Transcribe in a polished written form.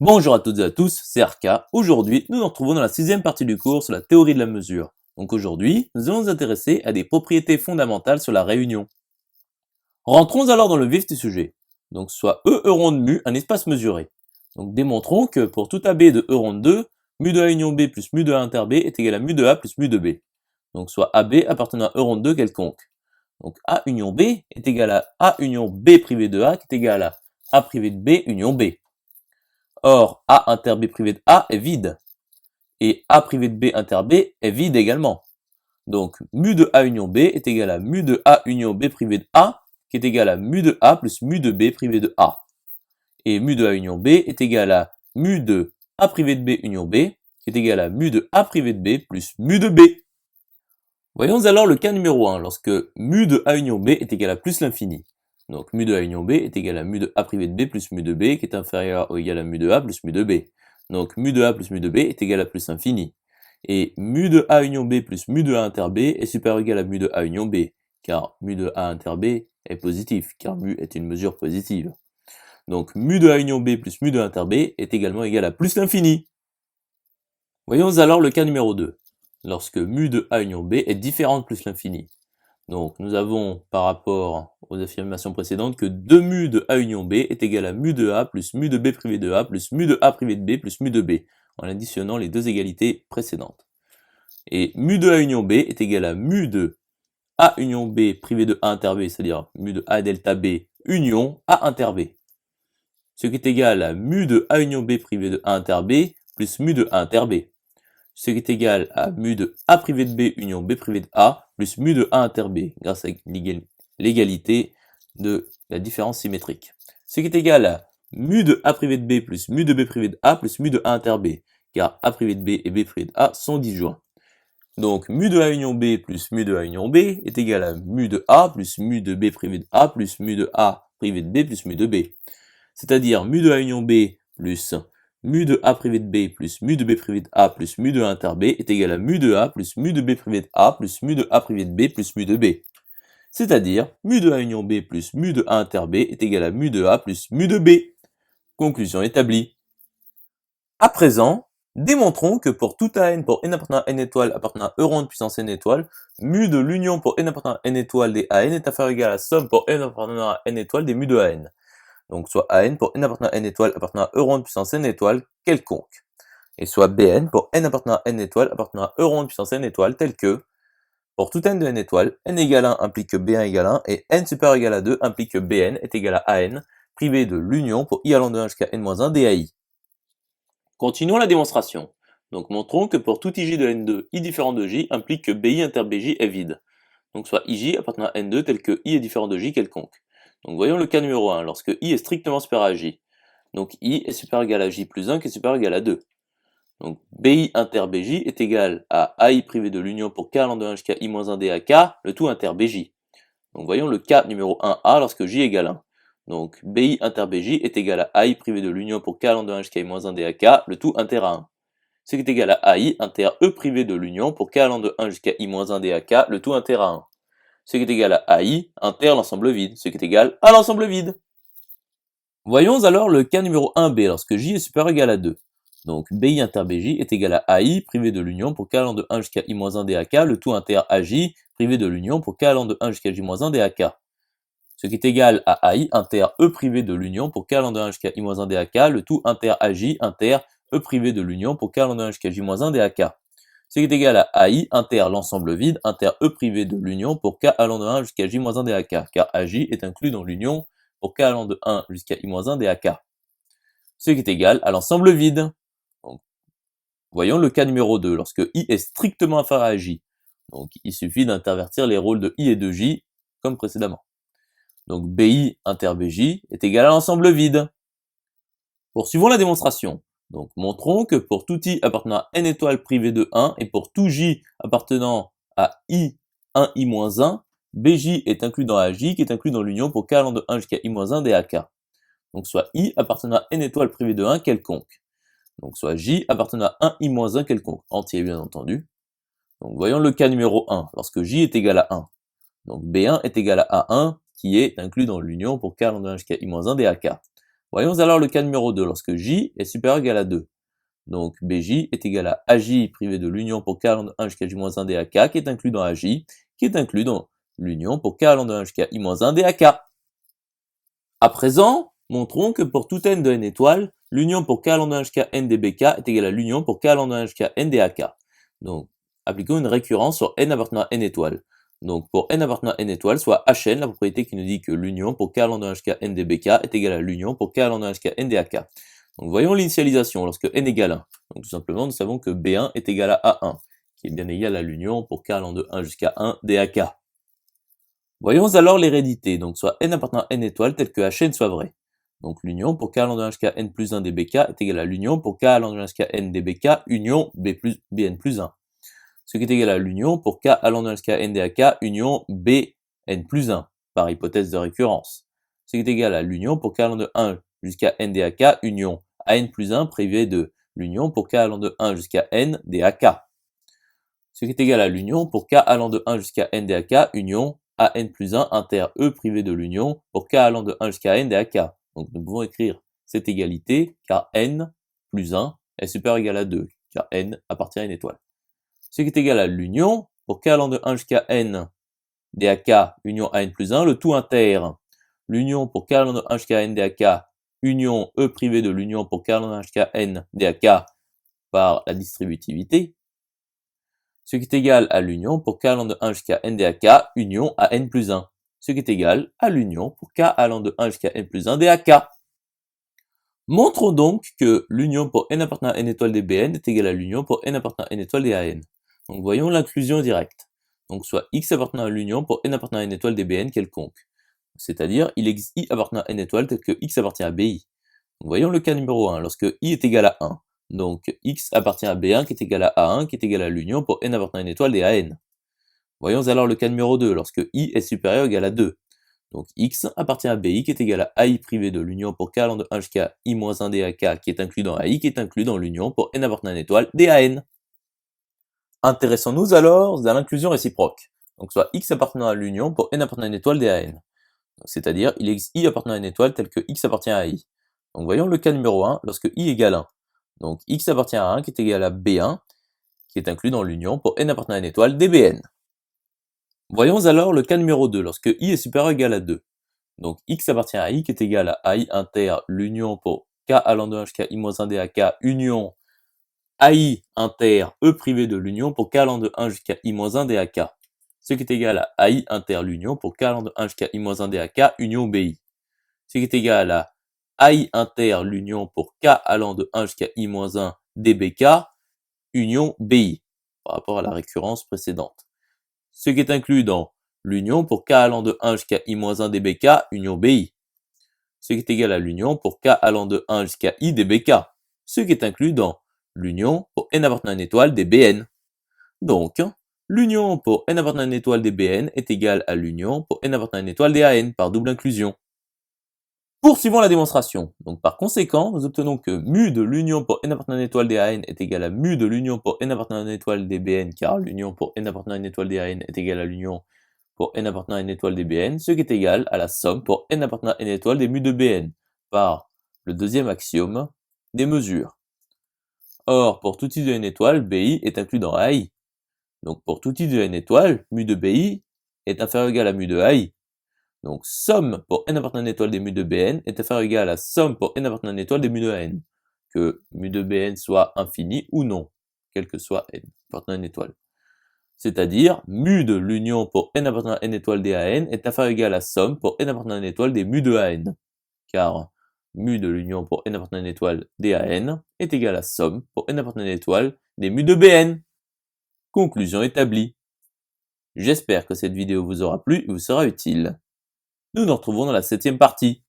Bonjour à toutes et à tous, c'est Arca. Aujourd'hui, nous nous retrouvons dans la sixième partie du cours sur la théorie de la mesure. Donc aujourd'hui, nous allons nous intéresser à des propriétés fondamentales sur la réunion. Rentrons alors dans le vif du sujet. Donc soit E rond de mu un espace mesuré. Donc démontrons que pour tout AB de E rond de 2, mu de A union B plus mu de A inter B est égal à mu de A plus mu de B. Donc soit AB appartenant à E rond de 2 quelconque. Donc A union B est égal à A union B privé de A qui est égal à A privé de B union B. Or, A inter B privé de A est vide. Et A privé de B inter B est vide également. Donc, mu de A union B est égal à mu de A union B privé de A, qui est égal à mu de A plus mu de B privé de A. Et mu de A union B est égal à mu de A privé de B union B, qui est égal à mu de A privé de B plus mu de B. Voyons alors le cas numéro 1, lorsque mu de A union B est égal à plus l'infini. Donc mu de A union B est égal à mu de A privé de B plus mu de B, qui est inférieur ou égal à mu de A plus mu de B. Donc mu de A plus mu de B est égal à plus infini. Et mu de A union B plus mu de A inter B est supérieur ou égal à mu de A union B, car mu de A inter B est positif, car mu est une mesure positive. Donc mu de A union B plus mu de A inter B est également égal à plus l'infini. Voyons alors le cas numéro 2, lorsque mu de A union B est différent de plus l'infini. Donc nous avons par rapport aux affirmations précédentes que 2 mu de A union B est égal à mu de A plus mu de B privé de A plus mu de A privé de B plus mu de B, en additionnant les deux égalités précédentes. Et mu de A union B est égal à mu de A union B privé de A inter B, c'est-à-dire mu de A delta B union A inter B. Ce qui est égal à mu de A union B privé de A inter B plus mu de A inter B. Ce qui est égal à mu de A privé de B union B privé de A plus mu de A inter B, grâce à l'égalité de la différence symétrique. Ce qui est égal à mu de A privé de B plus mu de B privé de A plus mu de A inter B, car A privé de B et B privé de A sont disjoints. Donc mu de A union B plus mu de A union B est égal à mu de A plus mu de B privé de A plus mu de A privé de B plus mu de B. C'est-à-dire mu de A union B plus mu de A privé de B plus mu de B privé de A plus mu de A inter B est égal à mu de A plus mu de B privé de A plus mu de A privé de B plus mu de B. C'est-à-dire mu de A union B plus mu de A inter B est égal à mu de A plus mu de B. Conclusion établie. À présent, démontrons que pour tout AN pour n appartenant à n étoiles appartenant à E rond de puissance n étoiles, mu de l'union pour n appartenant à n étoiles des AN est inférieur ou égal à la somme pour n appartenant à n étoiles des mu de AN. Donc soit AN pour n appartenant à n étoiles appartenant à E rond de puissance n étoiles quelconque. Et soit Bn pour n appartenant à n étoiles appartenant à E rond de puissance n étoiles tel que, pour tout n de n étoiles, n égale 1 implique que B1 égale 1 et n supérieur ou égal à 2 implique que Bn est égal à AN, privé de l'union pour i allant de 1 jusqu'à n-1 dAI. Continuons la démonstration. Donc montrons que pour tout ij de n2, i différent de j implique que bi inter bj est vide. Donc soit ij appartenant à n2 tel que i est différent de j quelconque. Donc voyons le cas numéro 1, lorsque i est strictement supérieur à j. Donc i est supérieur ou égal à j plus 1 qui est supérieur ou égal à 2. Donc bi inter bj est égal à ai privé de l'union pour k allant de 1 jusqu'à i-1 dAk, le tout inter bj. Donc voyons le cas numéro 1a lorsque j égale 1. Donc bi inter bj est égal à ai privé de l'union pour k allant de 1 jusqu'à i-1 dAk, le tout inter à 1. Ce qui est égal à ai inter e privé de l'union pour k allant de 1 jusqu'à i-1 dAk, le tout inter à 1. Ce qui est égal à ai inter l'ensemble vide, ce qui est égal à l'ensemble vide. Voyons alors le cas numéro 1b lorsque j est supérieur ou égal à 2. Donc bi inter bj est égal à ai privé de l'union pour k allant de 1 jusqu'à i-1 dAk, le tout inter aj privé de l'union pour k allant de 1 jusqu'à j-1 dAk. Ce qui est égal à ai inter e privé de l'union pour k allant de 1 jusqu'à i-1 dAk, le tout inter aj inter e privé de l'union pour k allant de 1 jusqu'à j-1 dAk. Ce qui est égal à ai inter l'ensemble vide inter e privé de l'union pour k allant de 1 jusqu'à j-1 dAk, car aj est inclus dans l'union pour k allant de 1 jusqu'à i-1 dAk. Ce qui est égal à l'ensemble vide. Donc, voyons le cas numéro 2, lorsque i est strictement inférieur à j. Donc il suffit d'intervertir les rôles de i et de j comme précédemment. Donc bi inter bj est égal à l'ensemble vide. Poursuivons la démonstration. Donc montrons que pour tout i appartenant à n étoiles privé de 1 et pour tout j appartenant à i 1 i-1, bj est inclus dans aj qui est inclus dans l'union pour k allant de 1 jusqu'à i-1 dAk. Donc soit i appartenant à n étoiles privé de 1 quelconque. Donc soit j appartenant à 1 i-1 quelconque, entier bien entendu. Donc voyons le cas numéro 1, lorsque j est égal à 1. Donc b1 est égal à a1 qui est inclus dans l'union pour k allant de 1 jusqu'à i-1 dAk. Voyons alors le cas numéro 2, lorsque j est supérieur ou égal à 2. Donc bj est égal à aj privé de l'union pour k allant de 1 jusqu'à j-1 dak, qui est inclus dans aj, qui est inclus dans l'union pour k allant de 1 jusqu'à i-1 dak. À présent, montrons que pour tout n de n étoiles, l'union pour k allant de 1 jusqu'à n dbk est égale à l'union pour k allant de 1 jusqu'à n dak. Donc, appliquons une récurrence sur n appartenant à n étoiles. Donc, pour n appartenant à n étoiles, soit Hn, la propriété qui nous dit que l'union pour k allant de 1 jusqu'à n dbk est égale à l'union pour k allant de 1 jusqu'à n dak. Donc, voyons l'initialisation lorsque n égale 1. Donc, tout simplement, nous savons que B1 est égal à A1, qui est bien égal à l'union pour k allant de 1 jusqu'à 1 dak. Voyons alors l'hérédité, donc soit n appartenant à n étoiles tel que Hn soit vrai. Donc l'union pour k allant de 1 jusqu'à n plus 1 dbk est égal à l'union pour k allant de 1 jusqu'à n dbk union bn plus 1. Ce qui est égal à l'union pour k allant de 1 jusqu'à n dak union bn plus 1, par hypothèse de récurrence. Ce qui est égal à l'union pour k allant de 1 jusqu'à n dak union an plus 1 privé de l'union pour k allant de 1 jusqu'à n dak. Ce qui est égal à l'union pour k allant de 1 jusqu'à n dak union an plus 1 inter e privé de l'union pour k allant de 1 jusqu'à n dak. Donc nous pouvons écrire cette égalité car n plus 1 est supérieur ou égal à 2, car n appartient à une étoile. Ce qui est égal à l'union pour k allant de 1 jusqu'à n dak union an plus 1, le tout inter. L'union pour k allant de 1 jusqu'à n dak union e privé de l'union pour k allant de 1 jusqu'à n dak par la distributivité. Ce qui est égal à l'union pour k allant de 1 jusqu'à n dak union à n plus 1, ce qui est égal à l'union pour k allant de 1 jusqu'à n plus 1 dak. Montrons donc que l'union pour n appartenant à n étoiles dBn est égale à l'union pour n appartenant à n étoiles dan. Donc voyons l'inclusion directe. Donc soit x appartenant à l'union pour n appartenant à n étoile dBn quelconque. C'est-à-dire il existe i appartenant à n étoiles tel que x appartient à bi. Donc voyons le cas numéro 1, lorsque i est égal à 1. Donc x appartient à B1 qui est égal à A1 qui est égal à l'union pour n appartenant à une étoile dan. Voyons alors le cas numéro 2, lorsque i est supérieur ou égal à 2. Donc x appartient à bi qui est égal à ai privé de l'union pour k allant de 1 jusqu'à i-1 dak qui est inclus dans ai qui est inclus dans l'union pour n appartenant à une étoile dan. Intéressons-nous alors à l'inclusion réciproque. Donc soit x appartenant à l'union pour n appartenant à une étoile dan. C'est-à-dire il existe i appartenant à une étoile tel que x appartient à i. Donc voyons le cas numéro 1 lorsque i égale 1. Donc x appartient à 1 qui est égal à B1, qui est inclus dans l'union pour n appartenant à une étoile dBn. Voyons alors le cas numéro 2, lorsque i est supérieur ou égal à 2. Donc x appartient à i qui est égal à ai inter l'union pour k allant de 1 jusqu'à i-1 dak union ai inter e privé de l'union pour k allant de 1 jusqu'à i-1 dak. Ce qui est égal à ai inter l'union pour k allant de 1 jusqu'à i-1 dak union bi. Ce qui est égal à ai inter l'union pour k allant de 1 jusqu'à i-1 dbk union bi, par rapport à la récurrence précédente. Ce qui est inclus dans l'union pour k allant de 1 jusqu'à i-1 dbk union bi. Ce qui est égal à l'union pour k allant de 1 jusqu'à i dbk. Ce qui est inclus dans l'union pour n appartenant à une étoile dBn. Donc, l'union pour n appartenant à une étoile dBn est égale à l'union pour n appartenant à une étoile dan par double inclusion. Poursuivons la démonstration. Donc par conséquent, nous obtenons que mu de l'union pour n appartenant à une étoile dan est égal à mu de l'union pour n appartenant à une étoile dBn, car l'union pour n appartenant à une étoile dan est égal à l'union pour n appartenant à une étoile dBn, ce qui est égal à la somme pour n appartenant à une étoile des mu de Bn, par le deuxième axiome des mesures. Or, pour tout i de n étoile, bi est inclus dans ai. Donc pour tout i de n étoile, mu de bi est inférieur ou égal à mu de ai. Donc somme pour n appartenant à une étoile des mu de Bn est inférieur ou égal à la somme pour n appartenant à une étoile des mu de n, que mu de Bn soit infini ou non, quel que soit n appartenant à une étoile. C'est-à-dire mu de l'union pour n appartenant à n étoile dan est inférieur ou égal à la somme pour n appartenant à une étoile des mu de an, car mu de l'union pour n appartenant à une étoile dan est égal à la somme pour n appartenant à une étoile des mu de Bn. Conclusion établie. J'espère que cette vidéo vous aura plu et vous sera utile. Nous nous retrouvons dans la 7e partie.